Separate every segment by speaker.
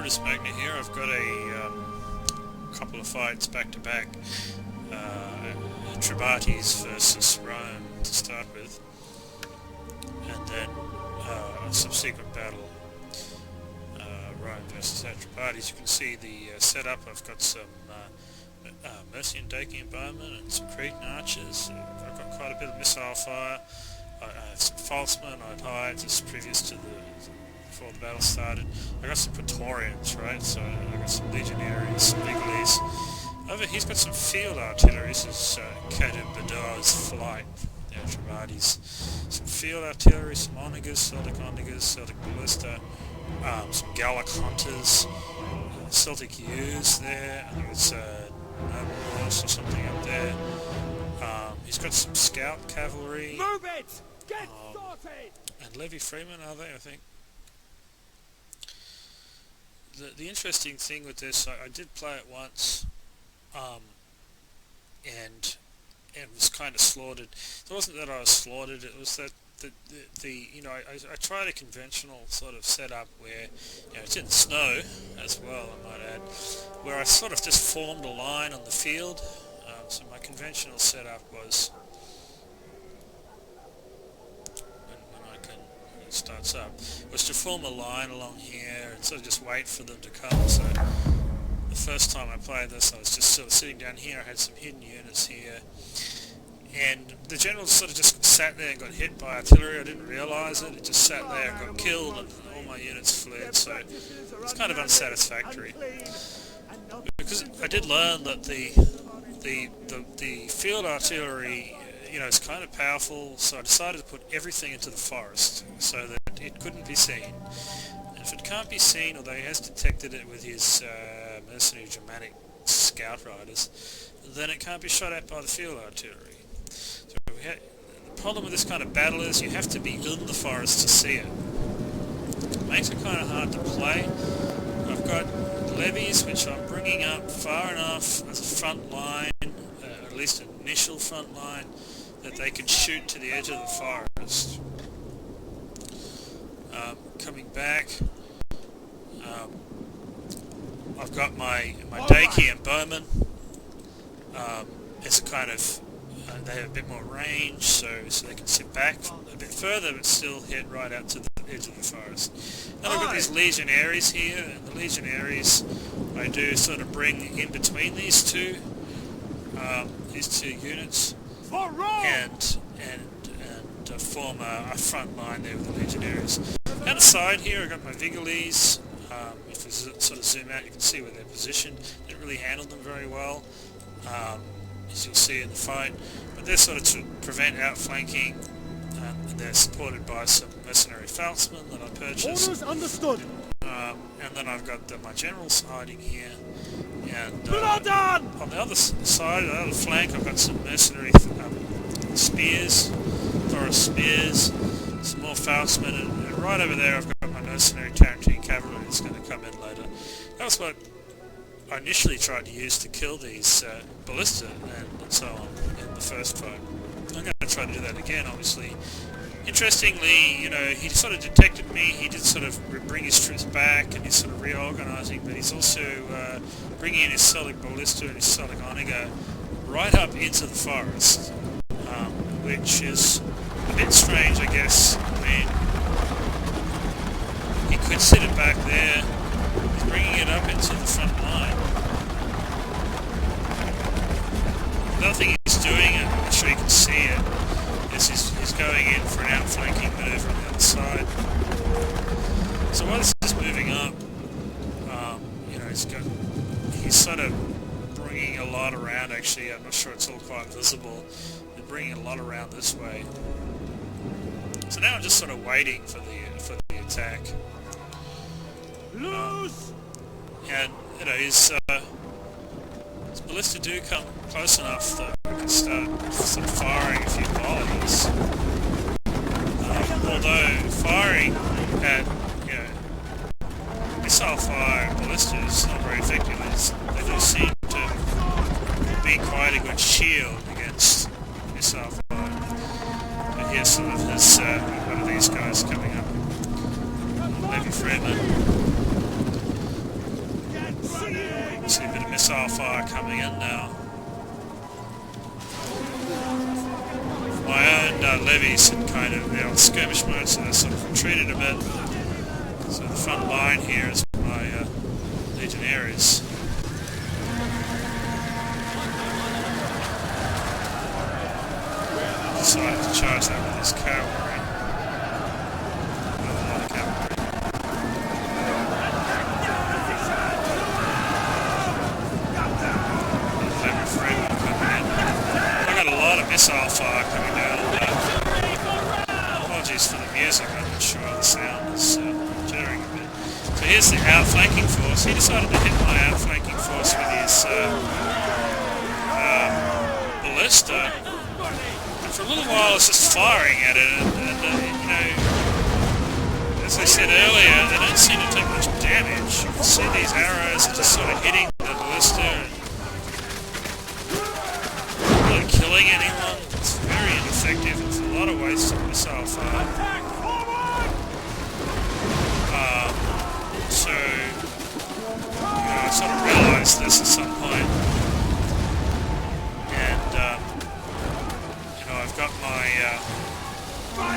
Speaker 1: Brutus Magna here. I've got a couple of fights back to back. Tribates versus Rome to start with, and then a subsequent battle, Rome versus Atrebates. You can see the setup. I've got some Mercian Dacian bowmen and some Cretan archers. I've got quite a bit of missile fire. I have some falsemen I'd hired just previous to before the battle started. I got some Praetorians, right? So I got some Legionaries, some Vigilies. He's got some field artillery. This is Cadu Badar's flight, the Atrebates. Some field artillery, some Onagers, Celtic Onagers, Celtic Ballista, some Gallic Hunters, Celtic Ewes there. I think it's Noble Horse or something up there. He's got some Scout Cavalry.
Speaker 2: Move it! Get started!
Speaker 1: And Levy Freeman, are they, I think? The interesting thing with this, I did play it once, and it was kind of slaughtered. It wasn't that I was slaughtered, it was that I tried a conventional sort of setup where, it's in the snow as well, I might add, where I sort of just formed a line on the field. So my conventional setup was, when it starts up, was to form a line along here and sort of just wait for them to come. So the first time I played this, I was just sort of sitting down here. I had some hidden units here, and the general sort of just sat there and got hit by artillery. I didn't realise it. It just sat there and got killed, and all my units fled. So it's kind of unsatisfactory, because I did learn that the field artillery, is kind of powerful. So I decided to put everything into the forest so that it couldn't be seen. And if it can't be seen, although he has detected it with his mercenary Germanic scout riders, then it can't be shot at by the field artillery. So the problem with this kind of battle is you have to be in the forest to see it. It makes it kind of hard to play. I've got levies which I'm bringing up far enough as a front line, or at least an initial front line, that they can shoot to the edge of the forest. Coming back, I've got my Dacian bowmen. It's a kind of, they have a bit more range, so they can sit back a bit further but still hit right out to the edge of the forest. Then I've got these Legionaries here, and the Legionaries I do sort of bring in between these two units, and form a front line there with the Legionaries. Down the side here I've got my Vigilies. If we sort of zoom out, you can see where they're positioned. Didn't really handle them very well, as you'll see in the fight, but they're sort of to prevent outflanking, and they're supported by some mercenary falsemen that I purchased.
Speaker 2: Orders understood.
Speaker 1: And then I've got my generals hiding here, and
Speaker 2: on
Speaker 1: the other side, the other flank, I've got some mercenary spears, Thoros spears, some more falsemen, and right over there I've got my mercenary Tarentine cavalry that's going to come in later. That was what I initially tried to use to kill these ballista and so on in the first fight. I'm going to try to do that again, obviously. Interestingly, he sort of detected me. He did sort of bring his troops back, and he's sort of reorganising, but he's also bringing in his Celtic Ballista and his Celtic Onager right up into the forest, which is a bit strange, I guess. I mean, he could sit it back there. He's bringing it up into the front line. Another thing he's doing, and I'm sure you can see it, is he's going in for an outflanking manoeuvre on the other side. So while this is moving up, he's sort of bringing a lot around. Actually, I'm not sure it's all quite visible. They're bringing a lot around this way. So now I'm just sort of waiting for the attack.
Speaker 2: Loose!
Speaker 1: And his ballista do come close enough that we can start sort of firing a few volleys. Although firing at missile fire and ballista is not very effective. They do seem to be quite a good shield against missile fire. But here's some of his one of these guys coming up. Levy Freeman. missile fire coming in now. My own levies had kind of been on skirmish mode, so they sort of retreated a bit. So the front line here is my legionaries. Decided to charge that with his cavalry. A lot of cavalry. Every frame coming in. I got a lot of missile fire coming down. Apologies for the music, I'm not sure the sound is jittering a bit. So here's the outflanking force. He decided to hit my outflanking force with his ballista. For a little while I was just firing at it, and you know, as I said earlier, they don't seem to take much damage. You can see these arrows are just sort of hitting the ballista and not really killing anyone. It's very ineffective. It's a lot of wasted missile fire. So, you know, I sort of realised this at some point. I've got my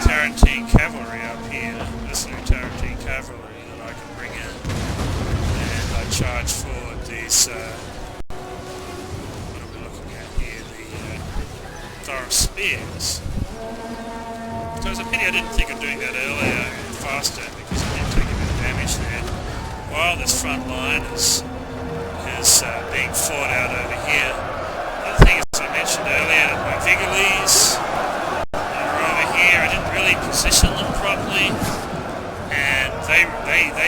Speaker 1: Tarantine cavalry up here, this new Tarantine cavalry that I can bring in, and I charge forward these, what are we looking at here, the Thoros Spears. So it's a pity I didn't think of doing that earlier and faster, because I did take a bit of damage there. While this front line is being fought out over here, the thing is, as I mentioned earlier, my Vigiles are over here. I didn't really position them properly, and they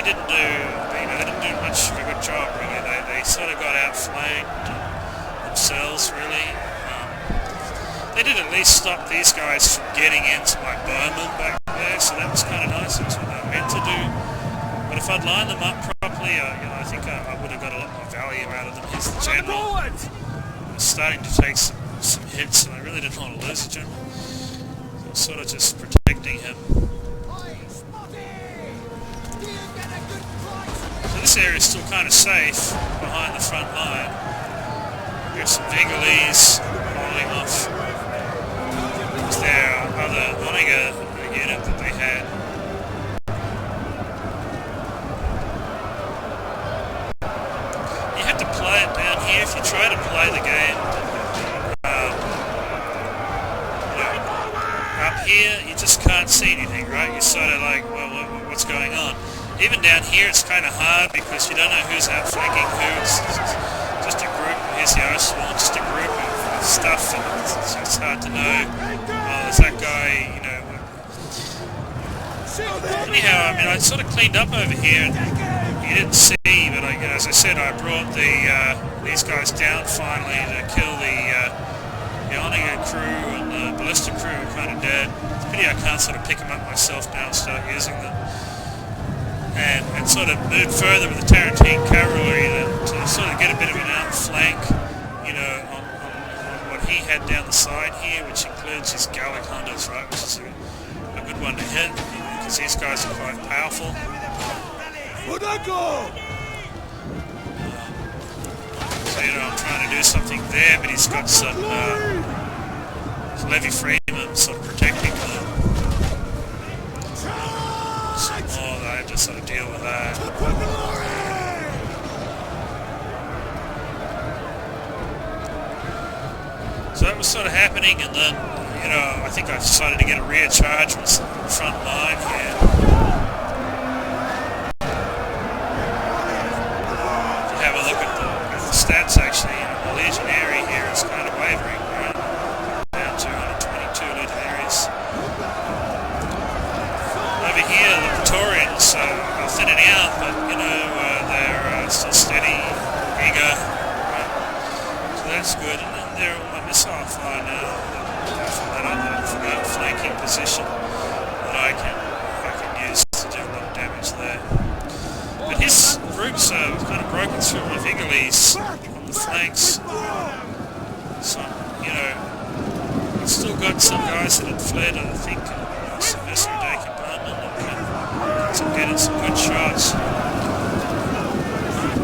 Speaker 1: didn't do, you know, they didn't do much of a good job really. They sort of got outflanked themselves really. They did at least stop these guys from getting into my bowmen back there, so that was kind of nice. That's what they were meant to do. But if I'd lined them up properly, you know, I think I would have got a lot more value out of them. Here's the general. Starting to take some hits, and I really didn't want to lose the general. So I was sort of just protecting him. So this area is still kind of safe behind the front line. There's some Vigiles holding off. There's their other Omega unit that they had. Play it down here. If you try to play the game up here, you just can't see anything, right? You're sort of like, well, what's going on? Even down here it's kind of hard because you don't know who's outflanking who. It's just a group. Here's the Oswald, just a group of stuff, and it's hard to know. Oh, there's that guy, you know. Anyhow, I mean, I sort of cleaned up over here. You didn't see, but as I said, I brought these guys down finally to kill the Omega crew, and the Ballista crew are kind of dead. It's a pity I can't sort of pick them up myself now and start using them. And sort of move further with the Tarantine cavalry to sort of get a bit of an outflank, you know, on what he had down the side here, which includes his Gallic hunters, right, which is a good one to hit, because these guys are quite powerful. So, you know, I'm trying to do something there, but he's got some Levy Freeman sort of protecting them. Some more that I have to sort of deal with that. So that was sort of happening, and then, you know, I think I decided to get a rear charge from the front line here. Stats actually, you know, the legionary here is kind of wavering, right? Down to 122 legionaries. Over here, the Praetorians are thinning out, but you know, they're still steady, eager, right? So that's good. And then they're on my missile fire now, from that flanking position that I can use to do a lot of damage there. But his groups have kind of broken through my Vigiles on the flanks. So, you know, I've still got some guys that had fled, I think, some Messer compartment, and getting some good shots.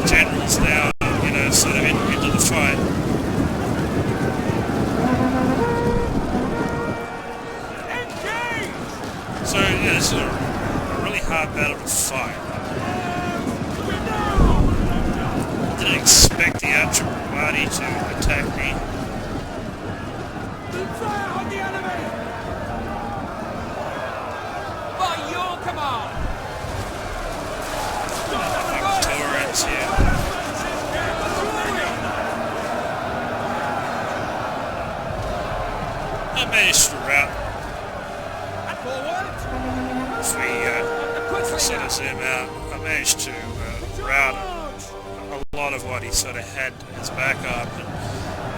Speaker 1: Generals now, you know, sort of into fight. So yeah, this is a really hard battle to fight. I didn't expect the Atrapati to attack me.
Speaker 2: Fire on the enemy! By your command!
Speaker 1: Torrents here. I managed to rout. If we sort of zoom out, I managed to rout a lot of what he sort of had as backup, and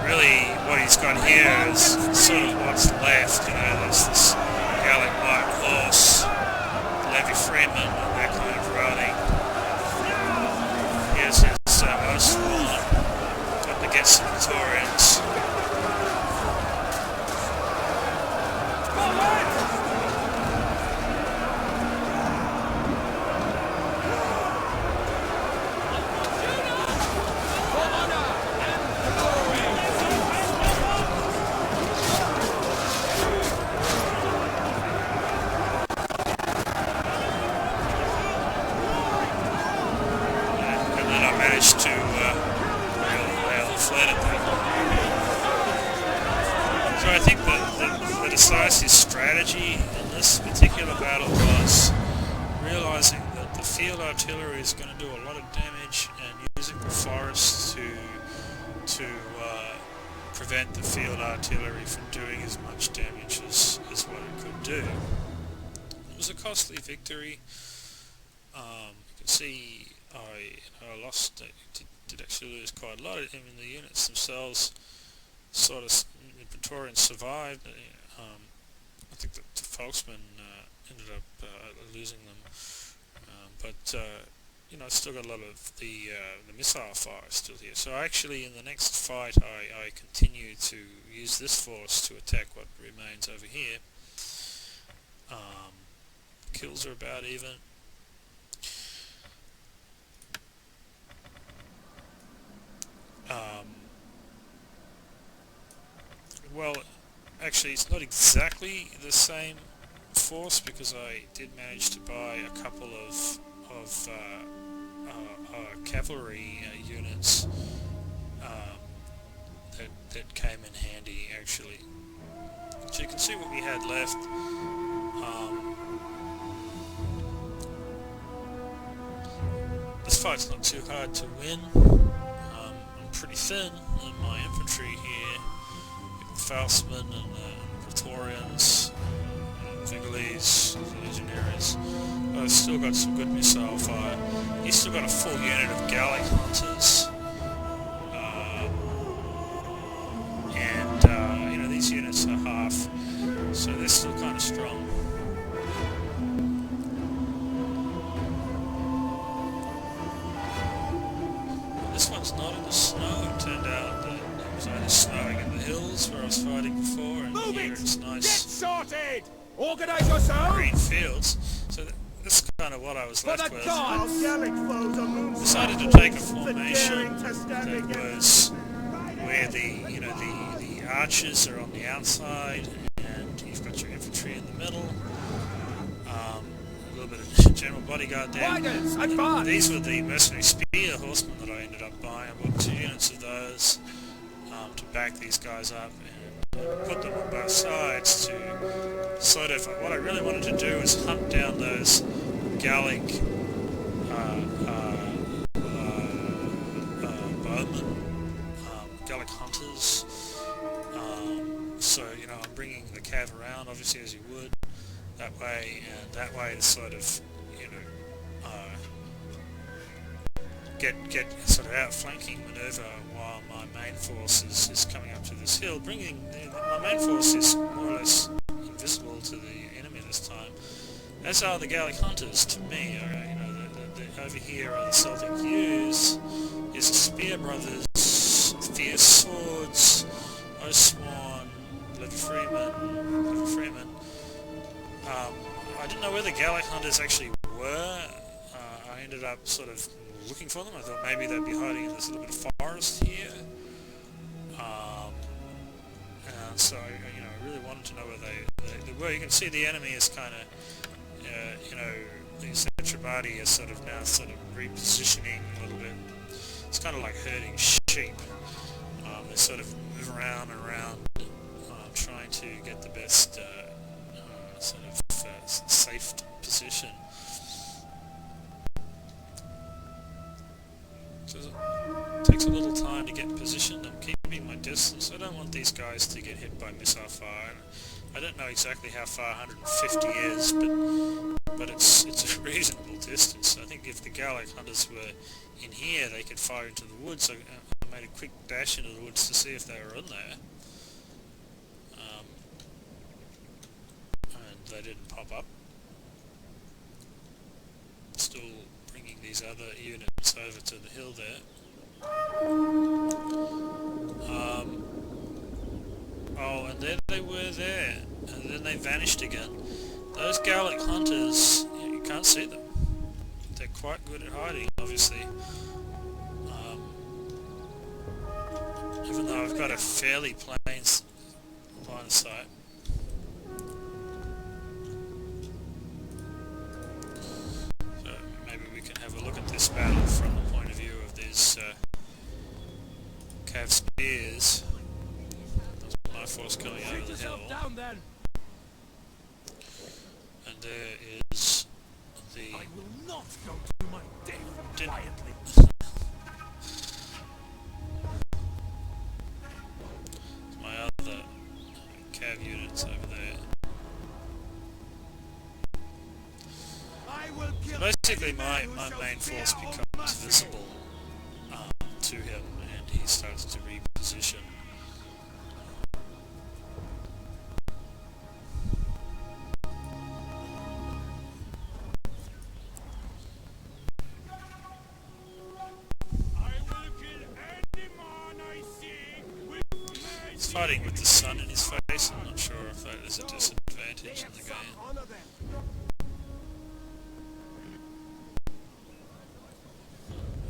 Speaker 1: really what he's got here is sort of what's left. You know, there's this Gallic White Horse, Levy Freeman, and that kind of routing. Here's his Oathsworn, got to get some Taurians. To fled at them. So I think that the decisive strategy in this particular battle was realizing that the field artillery is going to do a lot of damage, and using the forest to prevent the field artillery from doing as much damage as what it could do. It was a costly victory. You can see I lost, did actually lose quite a lot of him in the units themselves. Sort of, the Praetorians survived. I think that the Folksmen ended up losing them, but you know, I still got a lot of the missile fire still here. So actually, in the next fight, I continue to use this force to attack what remains over here. Kills are about even. Well, actually, it's not exactly the same force, because I did manage to buy a couple of cavalry units that came in handy, actually. So you can see what we had left. This fight's not too hard to win. I'm pretty thin in my infantry here. Falsmen and Praetorians, Vigilese, Legionaries. I've still got some good missile fire. He's still got a full unit of Gallic Hunters. And you know, these units are half, so they're still kind of strong. This one's not in the snow. It turned out that it was only snowing in the hills where I was fighting before, and here it's nice.
Speaker 2: Get sorted! Organize yourself!
Speaker 1: Green fields. So that's kind of what I was left with. Decided to take a formation that was where the archers are on the outside, and you've got your infantry in the middle. A little bit of general bodyguard there. These were the mercenary spear horsemen that I ended up buying. I bought 2 units of those to back these guys up and put them on both sides to sort of, what I really wanted to do is hunt down those Gallic bowmen, Gallic hunters. So, you know, I'm bringing the cav around, obviously, as you would, that way, and that way to sort of, you know, get sort of outflanking maneuver while my main force is coming up to this hill. My main force is more or less invisible to the enemy this time, as are the Gallic hunters to me. You know, over here are the Celtic Yews, is the Spear Brothers, Fierce Swords, Oathsworn, Levy Freeman. I didn't know where the Gallic hunters actually were. I ended up sort of looking for them. I thought maybe they'd be hiding in this little bit of forest here. So I really wanted to know where they were. You can see the enemy is kind of, these Etrabati are sort of repositioning a little bit. It's kind of like herding sheep. They sort of move around and around, trying to get the best safe position. So it takes a little time to get positioned. I'm keeping my distance. I don't want these guys to get hit by missile fire. And I don't know exactly how far 150 is, but it's a reasonable distance. I think if the Gallic hunters were in here, they could fire into the woods. So I made a quick dash into the woods to see if they were in there. And they didn't pop up. Still bringing these other units over to the hill there. Oh, and there they were there, and then they vanished again. Those Gallic hunters, you can't see them. They're quite good at hiding, obviously. Even though I've got a fairly plain line of sight. So maybe we can have a look at this battle from the point of view of these Cav spears. There's my force coming over the hill.
Speaker 2: Down then.
Speaker 1: And there is the...
Speaker 2: I will not go to my death quietly.
Speaker 1: my other Cav units over there.
Speaker 2: I will kill
Speaker 1: Basically my main force becomes visible to him, and he starts to reposition. He's fighting with the sun in his face. I'm not sure if that is a disadvantage in the game.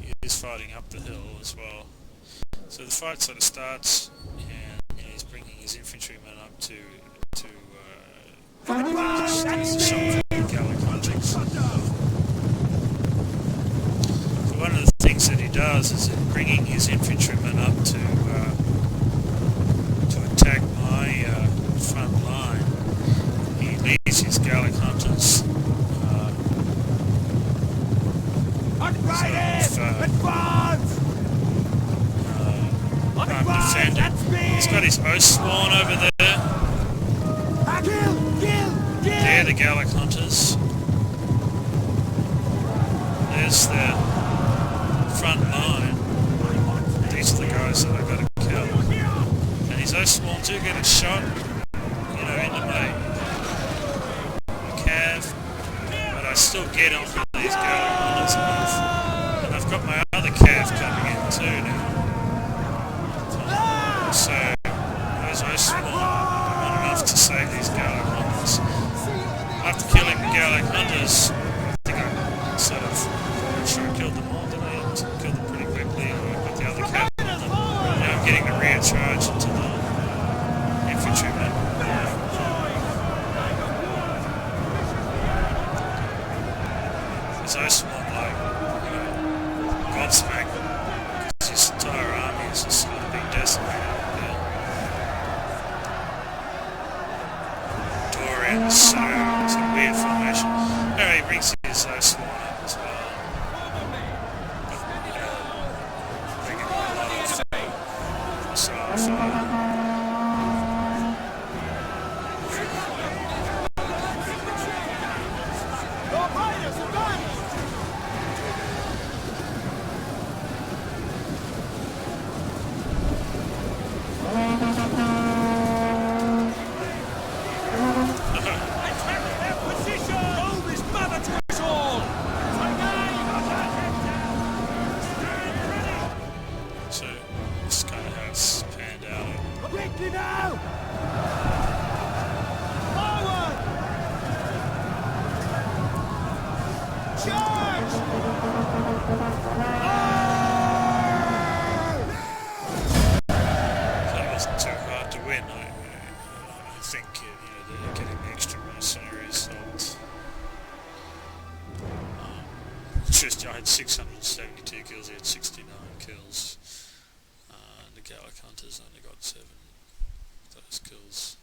Speaker 1: He is fighting up the hill as well. So the fight sort of starts, and he's bringing his infantrymen up to shot the Gallic hunters. So one of the things that he does is in bringing his infantrymen up to attack my front line, he leaves his Gallic hunters He's got his Oathsworn over there. They're the Gallic hunters. There's their front line. These are the guys that I've got to kill. And his Oathsworn do get a shot, into my Cav. But I still get onto these Gallic hunters enough. And I've got my other Cav coming in too now. So, those Oathsworn are enough to save these Gallic hunters. After killing the Gallic hunters, I think I'm sure I killed them all, didn't I? Killed them pretty quickly, and I got the other Cav on them. Now I'm getting the rear charge into the infantrymen. His Oathsworn, gobsmacked, because his entire army is just being decimated. So it's a weird formation. Anyway, he brings his Oathsworn up as well. They give him a lot of missile fire. interest, I had 672 kills, he had 69 kills. The Gallic Hunters only got 7 of those kills.